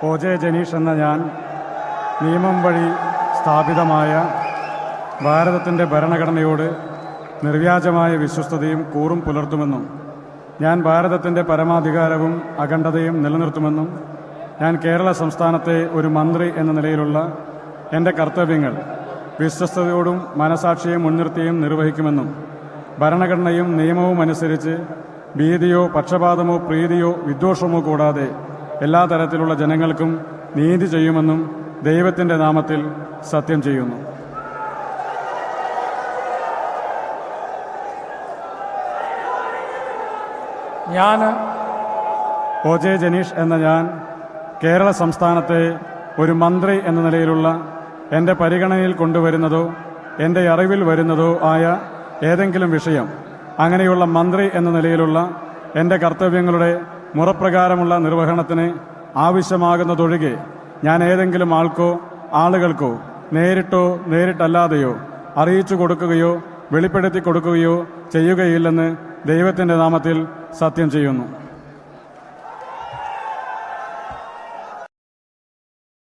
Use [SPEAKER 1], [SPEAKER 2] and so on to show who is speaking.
[SPEAKER 1] ഒ.ജെ. ജനീഷ് എന്ന ഞാൻ നിയമം വഴി സ്ഥാപിതമായ ഭാരതത്തിൻ്റെ ഭരണഘടനയോട് നിർവ്യാജമായ വിശ്വസ്തതയും കൂറും പുലർത്തുമെന്നും ഞാൻ ഭാരതത്തിൻ്റെ പരമാധികാരവും അഖണ്ഡതയും നിലനിർത്തുമെന്നും ഞാൻ കേരള സംസ്ഥാനത്തെ ഒരു മന്ത്രി എന്ന നിലയിലുള്ള എൻ്റെ കർത്തവ്യങ്ങൾ വിശ്വസ്തയോടും മനസാക്ഷിയെ മുൻനിർത്തിയും നിർവഹിക്കുമെന്നും ഭരണഘടനയും നിയമവും അനുസരിച്ച് ഭീതിയോ പക്ഷപാതമോ പ്രീതിയോ വിദ്വേഷമോ കൂടാതെ എല്ലാ തരത്തിലുള്ള ജനങ്ങൾക്കും നീതി ചെയ്യുമെന്നും ദൈവത്തിൻ്റെ നാമത്തിൽ സത്യം ചെയ്യുന്നു.
[SPEAKER 2] ഞാൻ
[SPEAKER 1] ഒ.ജെ. ജനീഷ് എന്ന ഞാൻ കേരള സംസ്ഥാനത്തെ ഒരു മന്ത്രി എന്ന നിലയിലുള്ള എൻ്റെ പരിഗണനയിൽ കൊണ്ടുവരുന്നതോ എൻ്റെ അറിവിൽ വരുന്നതോ ആയ ഏതെങ്കിലും വിഷയം അങ്ങനെയുള്ള മന്ത്രി എന്ന നിലയിലുള്ള എൻ്റെ കർത്തവ്യങ്ങളുടെ മുറപ്രകാരമുള്ള നിർവഹണത്തിന് ആവശ്യമാകുന്നതൊഴികെ ഞാൻ ഏതെങ്കിലും ആൾക്കോ ആളുകൾക്കോ നേരിട്ടോ നേരിട്ടല്ലാതെയോ അറിയിച്ചു കൊടുക്കുകയോ വെളിപ്പെടുത്തി കൊടുക്കുകയോ ചെയ്യുകയില്ലെന്ന് ദൈവത്തിൻ്റെ നാമത്തിൽ സത്യം ചെയ്യുന്നു.